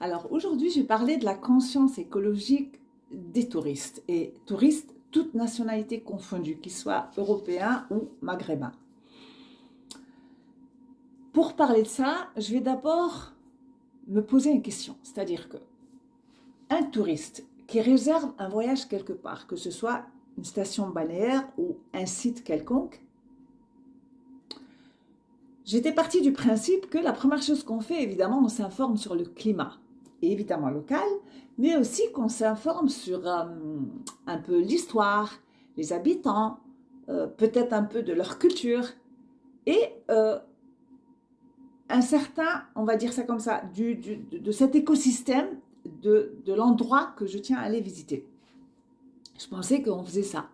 Alors aujourd'hui, je vais parler de la conscience écologique des touristes, et touristes toutes nationalités confondues, qu'ils soient européens ou maghrébins. Pour parler de ça, je vais d'abord me poser une question, c'est-à-dire que un touriste qui réserve un voyage quelque part, que ce soit une station balnéaire ou un site quelconque, j'étais partie du principe que la première chose qu'on fait, évidemment, on s'informe sur le climat, et évidemment local, mais aussi qu'on s'informe sur un peu l'histoire, les habitants, peut-être un peu de leur culture, et un certain, on va dire ça comme ça, de cet écosystème de l'endroit que je tiens à aller visiter. Je pensais qu'on faisait ça.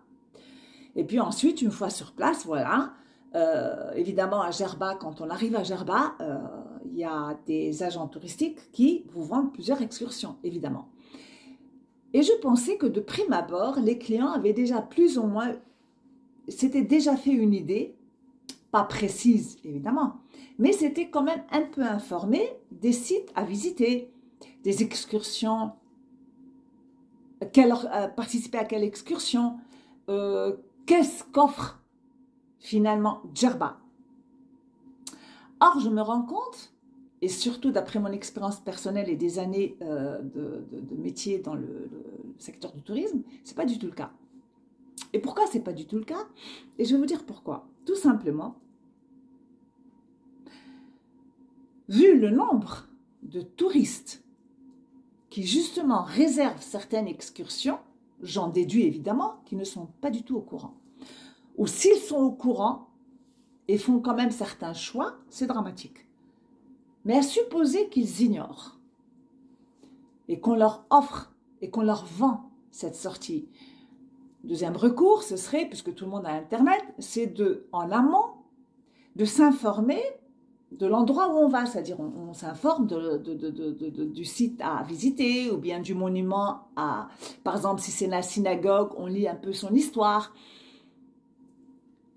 Et puis ensuite, une fois sur place, voilà, évidemment à Gerba, quand on arrive à Gerba, il y a des agents touristiques qui vous vendent plusieurs excursions, évidemment. Et je pensais que de prime abord, les clients avaient déjà plus ou moins, s'étaient déjà fait une idée, pas précise évidemment, mais c'était quand même un peu informé des sites à visiter, des excursions, participer à quelle excursion, qu'est-ce qu'offre finalement Djerba. Or, je me rends compte, et surtout d'après mon expérience personnelle et des années de métier dans le secteur du tourisme, c'est pas du tout le cas. Et pourquoi c'est pas du tout le cas? Et je vais vous dire pourquoi. Tout simplement, vu le nombre de touristes qui justement réservent certaines excursions, j'en déduis évidemment qu'ils ne sont pas du tout au courant. Ou s'ils sont au courant et font quand même certains choix, c'est dramatique. Mais à supposer qu'ils ignorent et qu'on leur offre et qu'on leur vend cette sortie. Deuxième recours, ce serait, puisque tout le monde a Internet, c'est en amont, de s'informer de l'endroit où on va, c'est-à-dire on s'informe du site à visiter ou bien du monument à, par exemple, si c'est la synagogue, on lit un peu son histoire.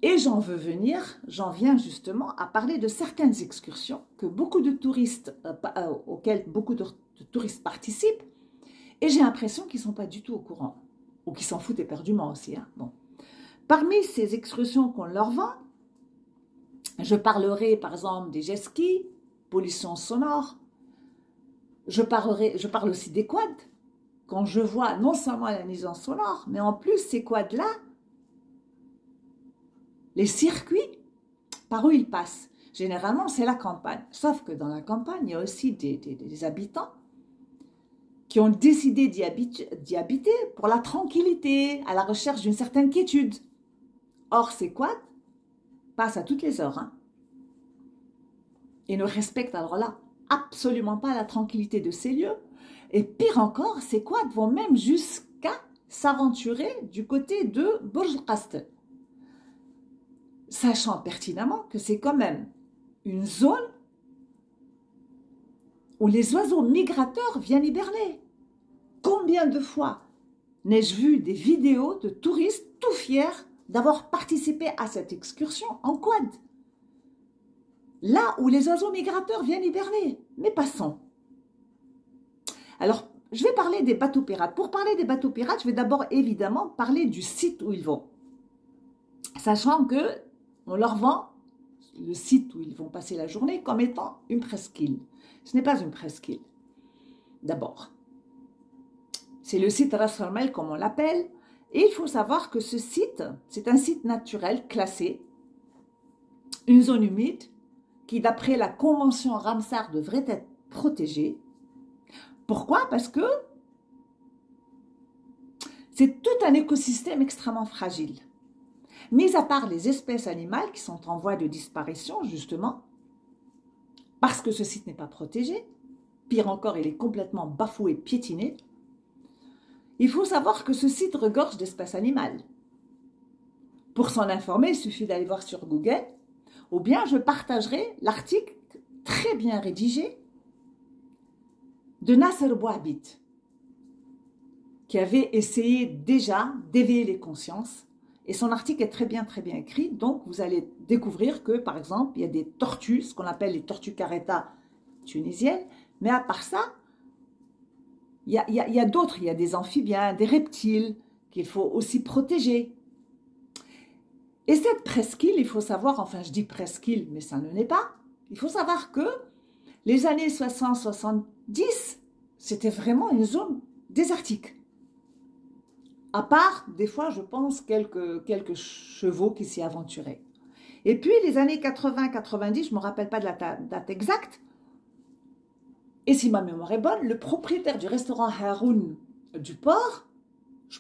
Et j'en viens justement à parler de certaines excursions que beaucoup de touristes, auxquelles beaucoup de touristes participent, et j'ai l'impression qu'ils ne sont pas du tout au courant, ou qu'ils s'en foutent éperdument aussi. Hein. Bon. Parmi ces excursions qu'on leur vend, je parlerai par exemple des jet skis, pollution sonore, je parle aussi des quads, quand je vois non seulement la nuisance sonore, mais en plus ces quads-là, les circuits par où ils passent. Généralement, c'est la campagne. Sauf que dans la campagne, il y a aussi des habitants qui ont décidé d'y habiter pour la tranquillité, à la recherche d'une certaine quiétude. Or, ces quads passent à toutes les heures. Hein, et ne respectent alors là absolument pas la tranquillité de ces lieux. Et pire encore, ces quads vont même jusqu'à s'aventurer du côté de Burj Qasr, sachant pertinemment que c'est quand même une zone où les oiseaux migrateurs viennent hiberner. Combien de fois n'ai-je vu des vidéos de touristes tout fiers d'avoir participé à cette excursion en quad, là où les oiseaux migrateurs viennent hiberner. Mais passons. Alors, je vais parler des bateaux pirates. Pour parler des bateaux pirates, je vais d'abord évidemment parler du site où ils vont, sachant que on leur vend le site où ils vont passer la journée comme étant une presqu'île. Ce n'est pas une presqu'île. D'abord, c'est le site Ras Al-Khaimah comme on l'appelle. Et il faut savoir que ce site, c'est un site naturel classé, une zone humide qui, d'après la convention Ramsar, devrait être protégée. Pourquoi? Parce que c'est tout un écosystème extrêmement fragile. Mis à part les espèces animales qui sont en voie de disparition, justement, parce que ce site n'est pas protégé, pire encore, il est complètement bafoué, piétiné, il faut savoir que ce site regorge d'espèces animales. Pour s'en informer, il suffit d'aller voir sur Google, ou bien je partagerai l'article très bien rédigé de Nasser Bouabid, qui avait essayé déjà d'éveiller les consciences. Et son article est très bien écrit, donc vous allez découvrir que, par exemple, il y a des tortues, ce qu'on appelle les tortues caretta tunisiennes, mais à part ça, Il y a d'autres, il y a des amphibiens, des reptiles qu'il faut aussi protéger. Et cette presqu'île, il faut savoir, enfin je dis presqu'île, mais ça ne l'est pas, il faut savoir que les années 60-70, c'était vraiment une zone désertique. À part, des fois, je pense, quelques chevaux qui s'y aventuraient. Et puis, les années 80-90, je ne me rappelle pas de la date exacte, et si ma mémoire est bonne, le propriétaire du restaurant Haroun du port, je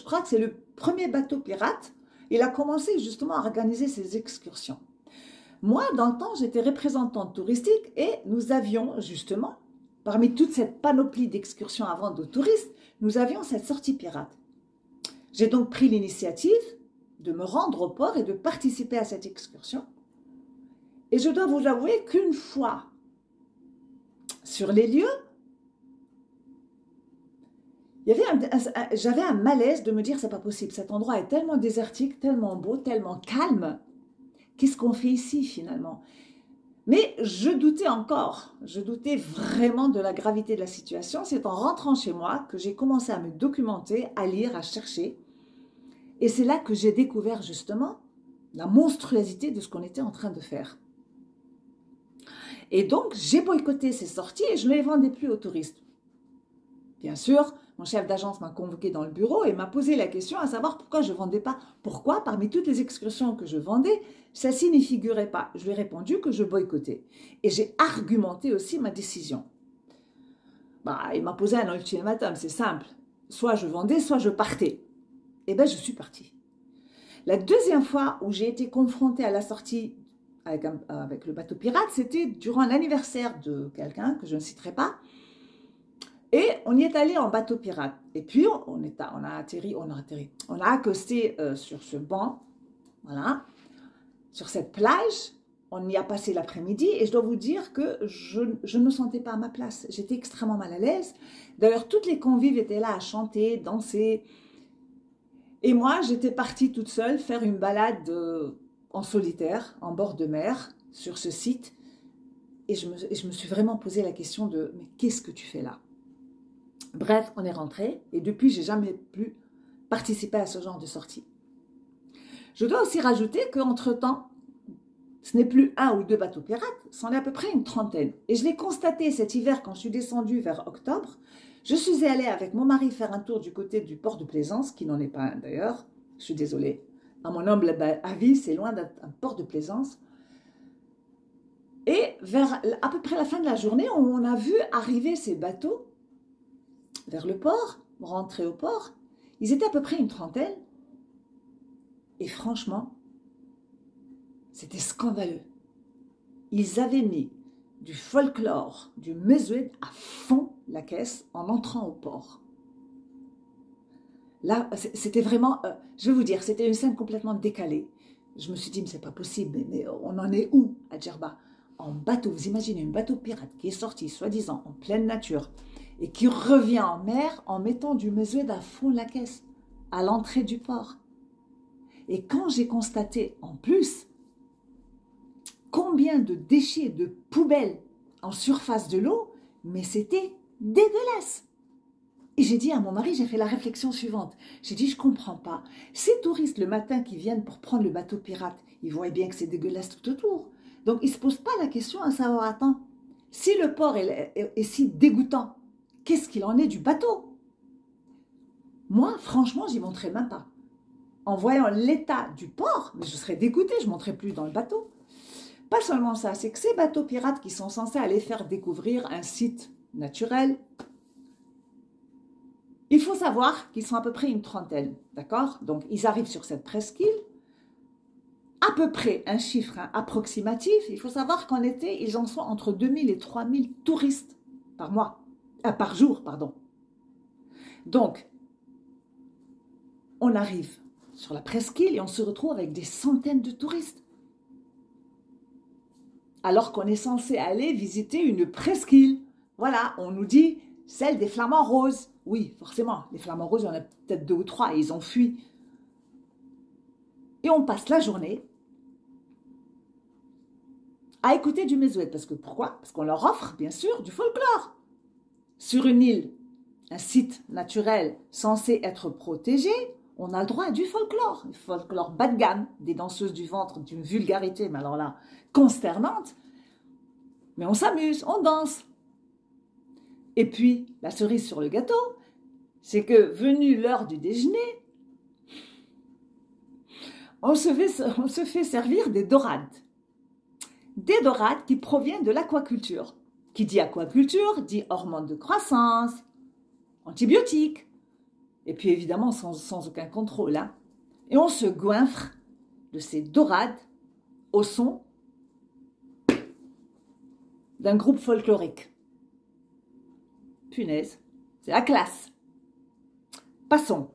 crois que c'est le premier bateau pirate, il a commencé justement à organiser ses excursions. Moi, dans le temps, j'étais représentante touristique et nous avions justement, parmi toute cette panoplie d'excursions à vendre aux touristes, nous avions cette sortie pirate. J'ai donc pris l'initiative de me rendre au port et de participer à cette excursion. Et je dois vous avouer qu'une fois sur les lieux, j'avais un malaise de me dire c'est pas possible, cet endroit est tellement désertique, tellement beau, tellement calme. Qu'est-ce qu'on fait ici finalement? Mais je doutais encore, je doutais vraiment de la gravité de la situation. C'est en rentrant chez moi que j'ai commencé à me documenter, à lire, à chercher. Et c'est là que j'ai découvert justement la monstruosité de ce qu'on était en train de faire. Et donc, j'ai boycotté ces sorties et je ne les vendais plus aux touristes. Bien sûr, mon chef d'agence m'a convoqué dans le bureau et m'a posé la question à savoir pourquoi je ne vendais pas. Pourquoi, parmi toutes les excursions que je vendais, celle-ci n'y figurait pas. Je lui ai répondu que je boycottais. Et j'ai argumenté aussi ma décision. Il m'a posé un ultimatum, c'est simple. Soit je vendais, soit je partais. Et bien, je suis partie. La deuxième fois où j'ai été confrontée à la sortie avec le bateau pirate, c'était durant l'anniversaire de quelqu'un que je ne citerai pas. Et on y est allé en bateau pirate. Et puis, on a accosté sur ce banc, voilà, sur cette plage. On y a passé l'après-midi et je dois vous dire que je ne me sentais pas à ma place. J'étais extrêmement mal à l'aise. D'ailleurs, toutes les convives étaient là à chanter, danser. Et moi, j'étais partie toute seule faire une balade en solitaire, en bord de mer, sur ce site. Et je me suis vraiment posé la question de « mais qu'est-ce que tu fais là ?» Bref, on est rentré et depuis, j'ai jamais plus participé à ce genre de sortie. Je dois aussi rajouter qu'entre-temps, ce n'est plus un ou deux bateaux pirates, c'en est à peu près une trentaine. Et je l'ai constaté cet hiver quand je suis descendue vers octobre. Je suis allée avec mon mari faire un tour du côté du port de Plaisance, qui n'en est pas un d'ailleurs. Je suis désolée. À mon humble avis, c'est loin d'être un port de Plaisance. Et vers à peu près la fin de la journée, on a vu arriver ces bateaux vers le port, rentrer au port. Ils étaient à peu près une trentaine. Et franchement, c'était scandaleux. Ils avaient mis du folklore, du mesuet à fond la caisse en entrant au port. Là, c'était vraiment, je vais vous dire, c'était une scène complètement décalée. Je me suis dit, mais c'est pas possible, mais on en est où à Djerba? En bateau, vous imaginez un bateau pirate qui est sorti, soi-disant, en pleine nature, et qui revient en mer en mettant du mesuet à fond la caisse, à l'entrée du port. Et quand j'ai constaté, en plus, combien de déchets, de poubelles en surface de l'eau, mais c'était dégueulasse. Et j'ai dit à mon mari, j'ai fait la réflexion suivante. J'ai dit, je ne comprends pas. Ces touristes, le matin, qui viennent pour prendre le bateau pirate, ils voient bien que c'est dégueulasse tout autour. Donc, ils ne se posent pas la question à savoir, attends, si le port est si dégoûtant, qu'est-ce qu'il en est du bateau? Moi, franchement, j'y monterais même pas. En voyant l'état du port, mais je serais dégoûtée, je ne monterais plus dans le bateau. Pas seulement ça, c'est que ces bateaux pirates qui sont censés aller faire découvrir un site naturel, il faut savoir qu'ils sont à peu près une trentaine, d'accord? Donc, ils arrivent sur cette presqu'île, à peu près un chiffre approximatif. Il faut savoir qu'en été, ils en sont entre 2000 et 3000 touristes par mois, par jour, pardon. Donc, on arrive sur la presqu'île et on se retrouve avec des centaines de touristes. Alors qu'on est censé aller visiter une presqu'île. Voilà, on nous dit celle des flamants roses. Oui, forcément, les flamants roses, il y en a peut-être 2 ou 3 et ils ont fui. Et on passe la journée à écouter du mesuet. Parce que pourquoi? Parce qu'on leur offre, bien sûr, du folklore. Sur une île un site naturel censé être protégé, on a le droit à du folklore bas de gamme, des danseuses du ventre d'une vulgarité, mais alors là, consternante. Mais on s'amuse, on danse. Et puis, la cerise sur le gâteau, c'est que, venue l'heure du déjeuner, on se fait servir des dorades. Des dorades qui proviennent de l'aquaculture. Qui dit aquaculture, dit hormones de croissance, antibiotiques, et puis évidemment sans aucun contrôle. Hein. Et on se goinfre de ces dorades au son d'un groupe folklorique. Punaise, c'est la classe. Passons.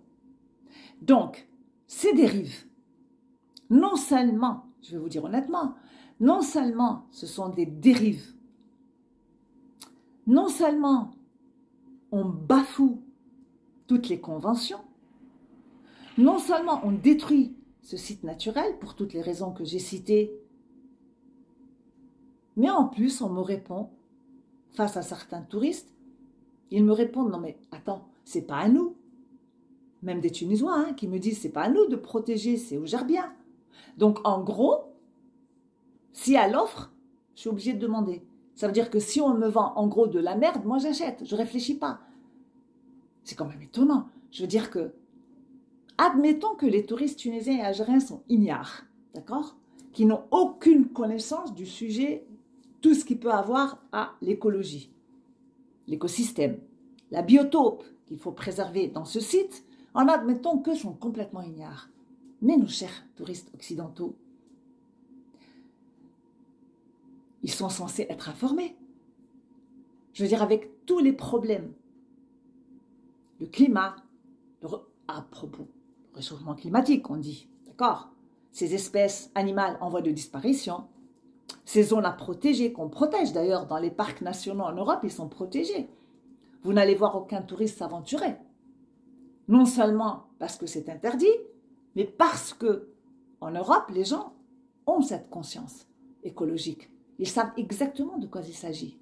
Donc, ces dérives, non seulement, je vais vous dire honnêtement, non seulement ce sont des dérives, non seulement on bafoue toutes les conventions, non seulement on détruit ce site naturel pour toutes les raisons que j'ai citées, mais en plus on me répond, face à certains touristes, ils me répondent, non mais attends, c'est pas à nous. Même des Tunisois hein, qui me disent, c'est pas à nous de protéger, c'est aux Gerbiens. Donc en gros, si à l'offre, je suis obligée de demander. Ça veut dire que si on me vend en gros de la merde, moi j'achète, je ne réfléchis pas. C'est quand même étonnant. Je veux dire que, admettons que les touristes tunisiens et algériens sont ignares, d'accord? Qui n'ont aucune connaissance du sujet, tout ce qui peut avoir à l'écologie, l'écosystème, la biotope qu'il faut préserver dans ce site, en admettant qu'eux sont complètement ignares. Mais nos chers touristes occidentaux, ils sont censés être informés. Je veux dire, avec tous les problèmes, le climat, à propos du réchauffement climatique, on dit, d'accord? Ces espèces animales en voie de disparition, ces zones à protéger, qu'on protège d'ailleurs dans les parcs nationaux en Europe, ils sont protégés. Vous n'allez voir aucun touriste s'aventurer. Non seulement parce que c'est interdit, mais parce que en Europe, les gens ont cette conscience écologique. Ils savent exactement de quoi il s'agit.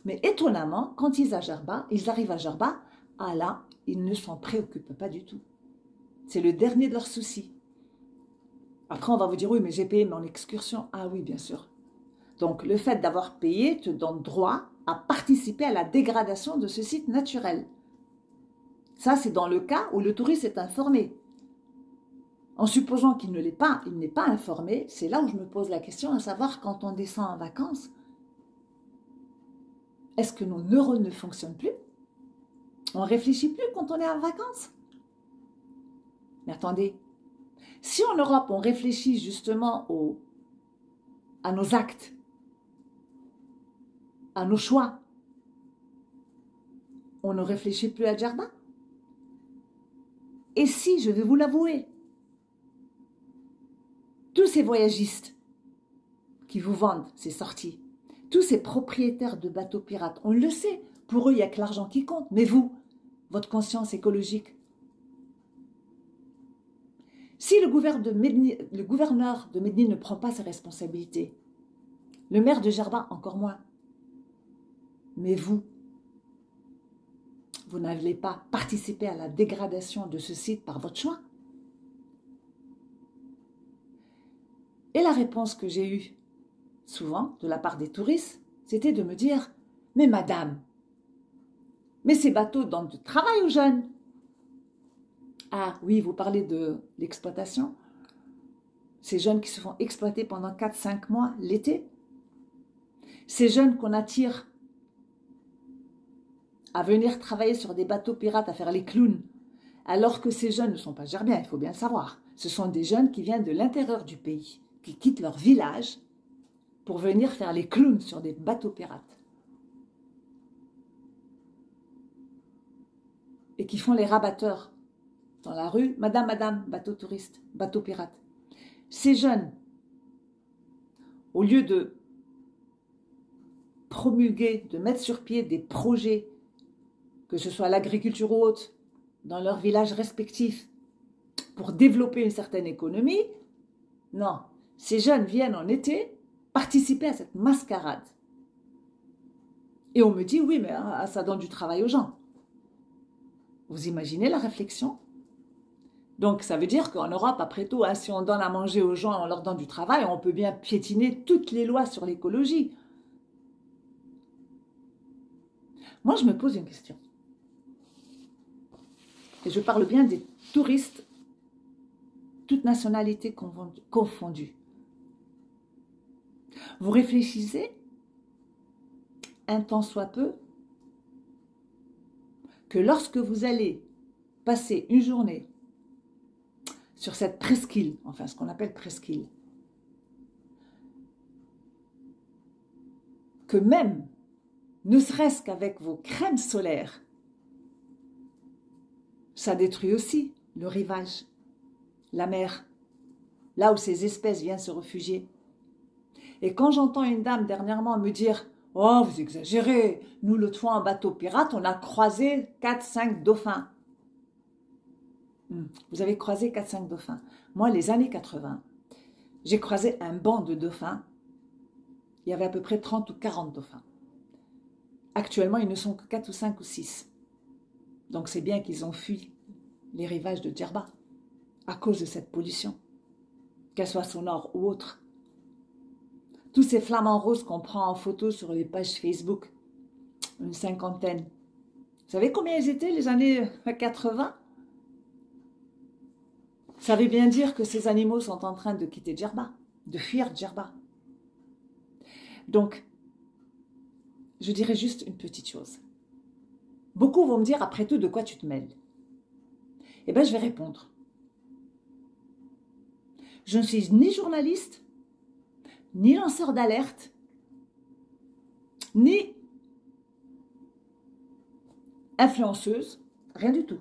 Mais étonnamment, quand ils arrivent à Jerba, ah là, ils ne s'en préoccupent pas du tout. C'est le dernier de leurs soucis. Après, on va vous dire, oui, mais j'ai payé mon excursion. Ah oui, bien sûr. Donc, le fait d'avoir payé te donne droit à participer à la dégradation de ce site naturel. Ça, c'est dans le cas où le touriste est informé. En supposant qu'il ne l'est pas, il n'est pas informé, c'est là où je me pose la question, à savoir quand on descend en vacances, est-ce que nos neurones ne fonctionnent plus? On ne réfléchit plus quand on est en vacances? Mais attendez, si en Europe on réfléchit justement à nos actes, à nos choix, on ne réfléchit plus à Djerba? Et si, je vais vous l'avouer, tous ces voyagistes qui vous vendent ces sorties, tous ces propriétaires de bateaux pirates, on le sait, pour eux, il n'y a que l'argent qui compte. Mais vous, votre conscience écologique, si le gouverneur de Médine ne prend pas ses responsabilités, le maire de Djerba encore moins, mais vous n'allez pas participer à la dégradation de ce site par votre choix? Et la réponse que j'ai eue souvent de la part des touristes, c'était de me dire, mais madame, mais ces bateaux donnent du travail aux jeunes. Ah oui, vous parlez de l'exploitation. Ces jeunes qui se font exploiter pendant 4-5 mois l'été. Ces jeunes qu'on attire à venir travailler sur des bateaux pirates, à faire les clowns, alors que ces jeunes ne sont pas gerbiens, il faut bien le savoir. Ce sont des jeunes qui viennent de l'intérieur du pays, qui quittent leur village pour venir faire les clowns sur des bateaux pirates. Et qui font les rabatteurs dans la rue. Madame, madame, bateau touriste, bateau pirate. Ces jeunes, au lieu de promulguer, de mettre sur pied des projets, que ce soit l'agriculture ou autre, dans leurs villages respectifs, pour développer une certaine économie, non, ces jeunes viennent en été participer à cette mascarade. Et on me dit, oui, mais ça donne du travail aux gens. Vous imaginez la réflexion? Donc, ça veut dire qu'en Europe, après tout, hein, si on donne à manger aux gens et on leur donne du travail, on peut bien piétiner toutes les lois sur l'écologie. Moi, je me pose une question. Et je parle bien des touristes, toutes nationalités confondues. Vous réfléchissez, un temps soit peu, que lorsque vous allez passer une journée sur cette presqu'île, enfin ce qu'on appelle presqu'île, que même, ne serait-ce qu'avec vos crèmes solaires, ça détruit aussi le rivage, la mer, là où ces espèces viennent se réfugier. Et quand j'entends une dame dernièrement me dire « Oh, vous exagérez, nous l'autre fois en bateau pirate, on a croisé 4-5 dauphins. » Vous avez croisé 4-5 dauphins. Moi, les années 80, j'ai croisé un banc de dauphins. Il y avait à peu près 30 ou 40 dauphins. Actuellement, ils ne sont que 4 ou 5 ou 6. Donc c'est bien qu'ils ont fui les rivages de Djerba à cause de cette pollution, qu'elle soit sonore ou autre. Tous ces flamants roses qu'on prend en photo sur les pages Facebook, une cinquantaine. Vous savez combien ils étaient les années 80? Ça veut bien dire que ces animaux sont en train de quitter Djerba, de fuir Djerba. Donc, je dirais juste une petite chose. Beaucoup vont me dire, après tout, de quoi tu te mêles? Eh bien, je vais répondre. Je ne suis ni journaliste, ni lanceur d'alerte, ni influenceuse, rien du tout.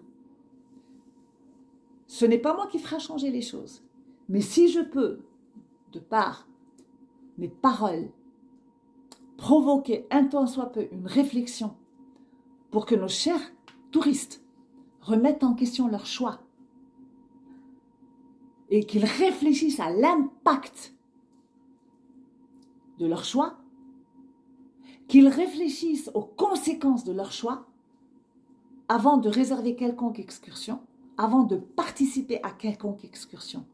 Ce n'est pas moi qui fera changer les choses. Mais si je peux, de par mes paroles, provoquer un tant soit peu une réflexion pour que nos chers touristes remettent en question leur choix et qu'ils réfléchissent à l'impact de leur choix, qu'ils réfléchissent aux conséquences de leur choix avant de réserver quelconque excursion, avant de participer à quelconque excursion.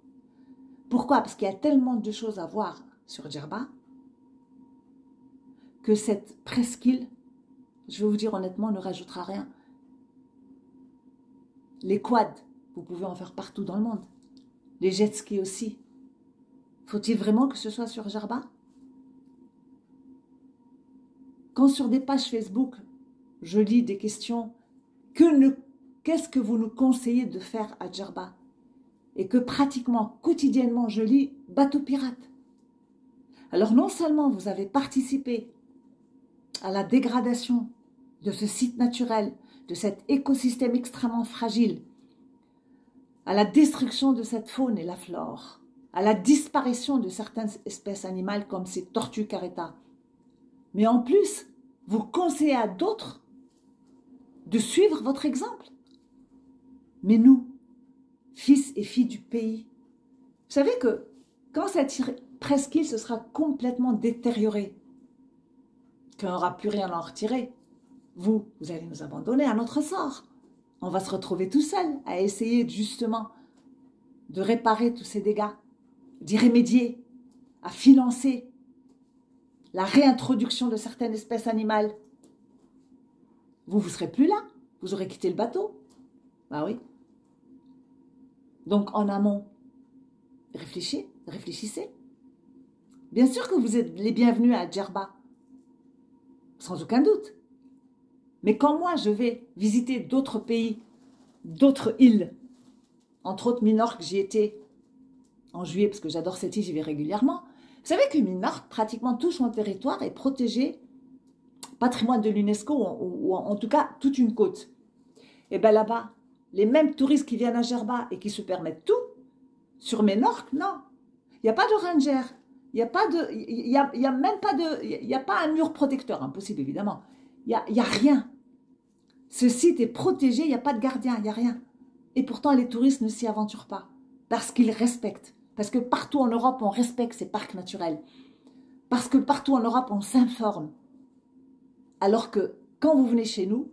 Pourquoi? Parce qu'il y a tellement de choses à voir sur Djerba que cette presqu'île, je vais vous dire honnêtement, ne rajoutera rien. Les quads, vous pouvez en faire partout dans le monde. Les jet skis aussi. Faut-il vraiment que ce soit sur Djerba? Quand sur des pages Facebook, je lis des questions, qu'est-ce que vous nous conseillez de faire à Djerba? Et que pratiquement, quotidiennement, je lis bateau pirate. Alors non seulement vous avez participé à la dégradation de ce site naturel, de cet écosystème extrêmement fragile, à la destruction de cette faune et la flore, à la disparition de certaines espèces animales comme ces tortues caretta. Mais en plus, vous conseillez à d'autres de suivre votre exemple. Mais nous, fils et filles du pays, vous savez que quand cette presqu'île se sera complètement détériorée, qu'on n'aura plus rien à en retirer, vous allez nous abandonner à notre sort. On va se retrouver tout seul à essayer justement de réparer tous ces dégâts, d'y remédier, à financer la réintroduction de certaines espèces animales. Vous ne serez plus là, vous aurez quitté le bateau. Bah oui. Donc en amont, réfléchissez. Bien sûr que vous êtes les bienvenus à Djerba, sans aucun doute. Mais quand moi je vais visiter d'autres pays, d'autres îles, entre autres Minorque, j'y étais en juillet parce que j'adore cette île, j'y vais régulièrement. Vous savez que Minorque, pratiquement tout son territoire est protégé, patrimoine de l'UNESCO, ou en tout cas toute une côte. Et bien là-bas, les mêmes touristes qui viennent à Djerba et qui se permettent tout, sur Minorque, non. Il n'y a pas de ranger, il n'y a pas de, il y a même pas de, il n'y a pas un mur protecteur, impossible évidemment. Il y a rien. Ce site est protégé, il n'y a pas de gardien, il n'y a rien. Et pourtant, les touristes ne s'y aventurent pas parce qu'ils respectent. Parce que partout en Europe, on respecte ces parcs naturels. Parce que partout en Europe, on s'informe. Alors que quand vous venez chez nous,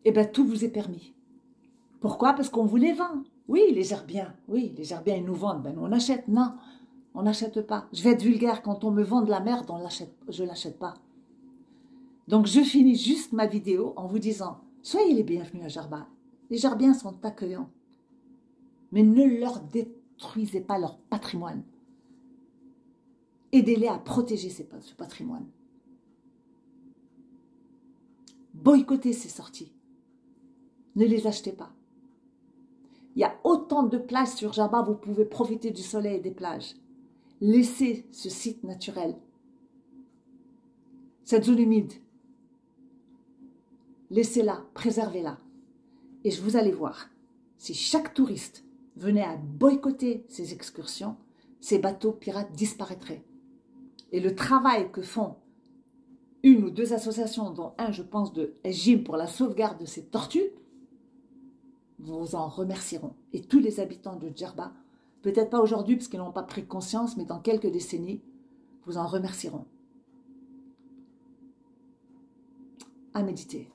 eh bien, tout vous est permis. Pourquoi? Parce qu'on vous les vend. Oui, les Gerbiens, ils nous vendent. Ben, nous, on achète. Non, on n'achète pas. Je vais être vulgaire, quand on me vend de la merde, je ne l'achète pas. Donc, je finis juste ma vidéo en vous disant, soyez les bienvenus à Gerba. Les Gerbiens sont accueillants. Mais ne leur détruisez pas leur patrimoine. Aidez-les à protéger ce patrimoine. Boycottez ces sorties. Ne les achetez pas. Il y a autant de plages sur Gerba, vous pouvez profiter du soleil et des plages. Laissez ce site naturel, cette zone humide, laissez-la, préservez-la. Et vous allez voir, si chaque touriste venait à boycotter ces excursions, ces bateaux pirates disparaîtraient. Et le travail que font une ou deux associations, dont un, je pense, de SGIM pour la sauvegarde de ces tortues, vous en remercieront. Et tous les habitants de Djerba, peut-être pas aujourd'hui parce qu'ils n'ont pas pris conscience, mais dans quelques décennies, vous en remercieront. À méditer.